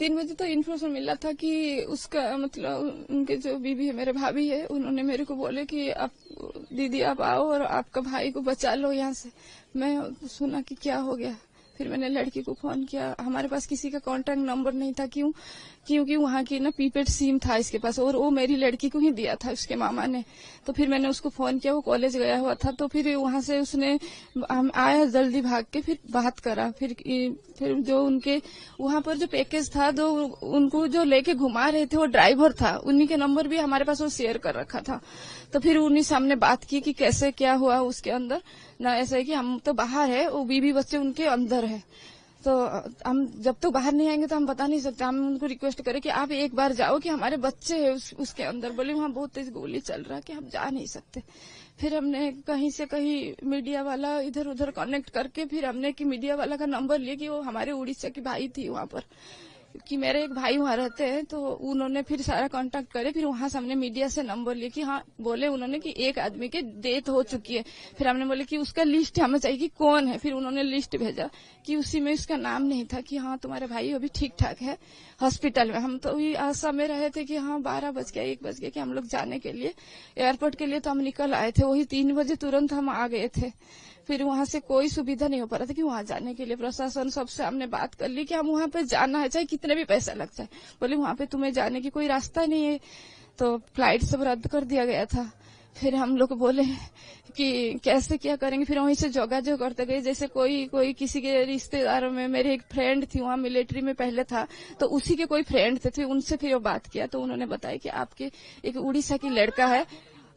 3 बजे तो इन्फॉर्मेशन मिला था कि उसका मतलब उनके जो बीवी है, मेरे भाभी है, उन्होंने मेरे को बोले कि आप दीदी आप आओ और आपका भाई को बचा लो यहाँ से। मैं सुना कि क्या हो गया, फिर मैंने लड़की को फोन किया। हमारे पास किसी का कांटेक्ट नंबर नहीं था, क्योंकि वहाँ की ना प्रीपेड सिम था इसके पास, और वो मेरी लड़की को ही दिया था उसके मामा ने। तो फिर मैंने उसको फोन किया, वो कॉलेज गया हुआ था, तो फिर वहाँ से उसने आया जल्दी भाग के, फिर बात करा। फिर जो उनके वहाँ पर जो पैकेज था, जो उनको जो लेके घुमा रहे थे वो ड्राइवर था, उन्हीं के नंबर भी हमारे पास वो शेयर कर रखा था। तो फिर उन्हीं सामने बात की कि कैसे क्या हुआ उसके अंदर ना। ऐसा है कि हम तो बाहर है, वो बीवी बच्चे उनके अंदर है, तो हम जब तक बाहर नहीं आएंगे तो हम बता नहीं सकते। हम उनको रिक्वेस्ट करें कि आप एक बार जाओ कि हमारे बच्चे हैं उसके अंदर। बोले वहाँ बहुत तेज गोली चल रहा है कि हम जा नहीं सकते। फिर हमने कहीं से कहीं मीडिया वाला इधर उधर कनेक्ट करके फिर हमने कि मीडिया वाला का नंबर लिया कि वो हमारे उड़ीसा की भाई थी वहाँ पर, कि मेरे एक भाई वहाँ रहते हैं। तो उन्होंने फिर सारा कांटेक्ट करे, फिर वहां से हमने मीडिया से नंबर लिए कि हाँ, बोले उन्होंने कि एक आदमी की डेथ हो चुकी है। फिर हमने बोले कि उसका लिस्ट हमें चाहिए कि कौन है। फिर उन्होंने लिस्ट भेजा कि उसी में उसका नाम नहीं था, कि हाँ तुम्हारे भाई अभी ठीक ठाक है हॉस्पिटल में। हम तो ये आशा में रहे थे कि हाँ 12 बज गया 1 बज गया कि हम लोग जाने के लिए एयरपोर्ट के लिए तो हम निकल आए थे। वही 3 बजे तुरंत हम आ गए थे। फिर वहां से कोई सुविधा नहीं हो पा रहा था कि वहां जाने के लिए। प्रशासन सबसे हमने बात कर ली कि हम वहां पे जाना है, चाहे कितने भी पैसा लग जाए। बोले वहां पे तुम्हें जाने की कोई रास्ता नहीं है, तो फ्लाइट सब रद्द कर दिया गया था। फिर हम लोग बोले कि कैसे क्या करेंगे। फिर वहीं से जोगाजोग करते गए, जैसे कोई किसी के रिश्तेदारों में, मेरे एक फ्रेंड थी वहाँ मिलिट्री में पहले था, तो उसी के कोई फ्रेंड थे, फिर उनसे फिर वो बात किया। तो उन्होंने बताया कि आपके एक उड़ीसा की लड़का है,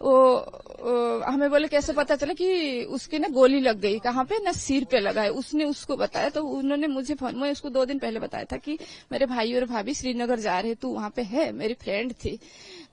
वो हमें बोले कैसे पता चला कि उसकी ना गोली लग गई, कहाँ पे ना सिर पे लगा है। उसने उसको बताया, तो उन्होंने मुझे फोन में उसको 2 दिन पहले बताया था कि मेरे भाई और भाभी श्रीनगर जा रहे, तू वहाँ पे है। मेरी फ्रेंड थी।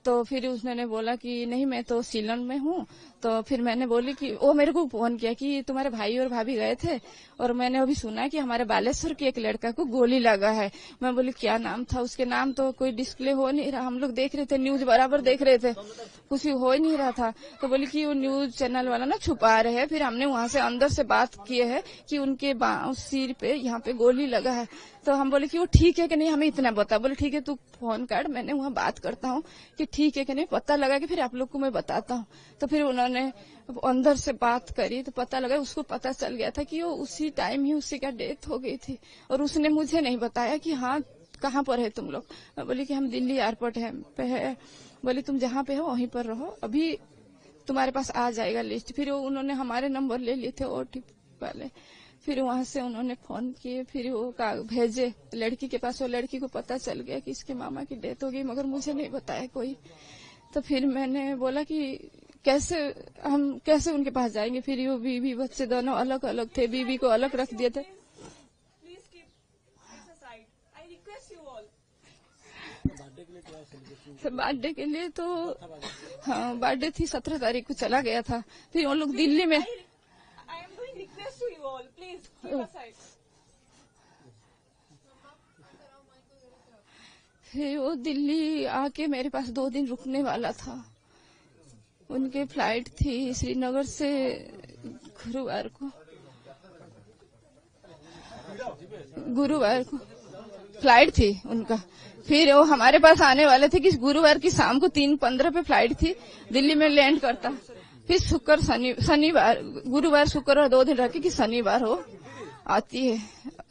तो फिर उसने बोला कि नहीं मैं तो सीलन में हूँ। तो फिर मैंने बोली कि वो मेरे को फोन किया कि तुम्हारे भाई और भाभी गए थे और मैंने अभी सुना कि हमारे बालेश्वर के एक लड़का को गोली लगा है। मैं बोली क्या नाम था उसके? नाम तो कोई डिस्प्ले हो नहीं रहा, हम लोग देख रहे थे न्यूज बराबर देख रहे थे, कुछ हो ही नहीं रहा था। तो बोली कि वो न्यूज चैनल वाला ना छुपा रहे हैं। फिर हमने वहां से अंदर से बात किए है कि उनके सिर पे यहाँ पे गोली लगा है। तो हम बोले कि वो ठीक है कि नहीं, हमें इतना बता। बोले ठीक है तू फोन काट, मैंने वहाँ बात करता हूँ कि ठीक है कि नहीं, पता लगा कि फिर आप लोग को मैं बताता हूँ। तो फिर उन्होंने अंदर से बात करी तो पता लगा, उसको पता चल गया था कि वो उसी टाइम ही उसी का डेथ हो गई थी। और उसने मुझे नहीं बताया कि हाँ कहाँ पर है तुम लोग। मैं बोली कि हम दिल्ली एयरपोर्ट पे है। बोले तुम जहाँ पे हो वहीं पर रहो, अभी तुम्हारे पास आ जाएगा लिस्ट। फिर उन्होंने हमारे नंबर ले लिए थे ओटीपी वाले। फिर वहां से उन्होंने फोन किए, फिर वो भेजे लड़की के पास। वो लड़की को पता चल गया कि इसके मामा की डेथ हो गई, मगर मुझे नहीं बताया कोई। तो फिर मैंने बोला कि हम कैसे उनके पास जाएंगे। फिर वो बीवी बच्चे दोनों अलग अलग थे, बीवी को अलग रख दिए थे। बर्थडे के लिए तो हाँ बर्थडे थी 17 तारीख को चला गया था। फिर वो लोग दिल्ली में फिर वो दिल्ली आके मेरे पास 2 दिन रुकने वाला था। उनके फ्लाइट थी श्रीनगर से गुरुवार को फ्लाइट थी उनका। फिर वो हमारे पास आने वाले थे कि गुरुवार की शाम को 3:15 पे फ्लाइट थी, दिल्ली में लैंड करता। फिर शनिवार गुरुवार शुक्र और 2 दिन रखे कि शनिवार हो आती है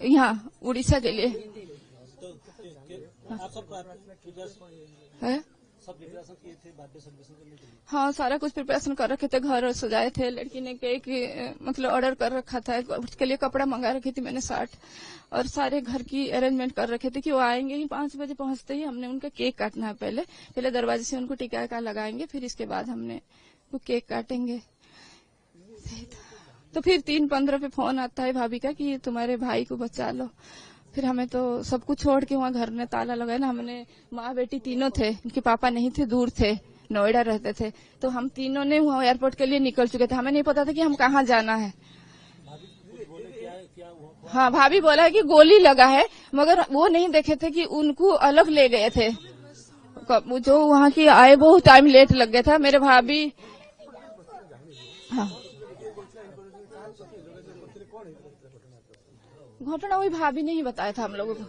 यहाँ उड़ीसा के लिए। है हाँ सारा कुछ प्रिपरेशन कर रखे थे, घर सजाए थे, लड़की ने केक मतलब ऑर्डर कर रखा था, उसके लिए कपड़ा मंगा रखी थी मैंने 60, और सारे घर की अरेंजमेंट कर रखे थे कि वो आएंगे ही 5 बजे पहुंचते ही हमने उनका केक काटना है। पहले दरवाजे से उनको टीका का लगाएंगे, फिर इसके बाद हमने वो केक काटेंगे। तो फिर 3:15 पे फोन आता है भाभी का कि तुम्हारे भाई को बचा लो। फिर हमें तो सब कुछ छोड़ के वहाँ घर में ताला लगाया ना। हमने माँ बेटी तीनों थे, उनके पापा नहीं थे, दूर थे, नोएडा रहते थे। तो हम तीनों ने वहाँ एयरपोर्ट के लिए निकल चुके थे, हमें नहीं पता था कि हम कहाँ जाना है। हाँ भाभी बोला है कि गोली लगा है, मगर वो नहीं देखे थे कि उनको अलग ले गए थे। जो वहाँ की आए बहुत टाइम लेट लग गया था मेरे भाभी। हाँ घटना वही भाभी ने ही बताया था हम लोगों को।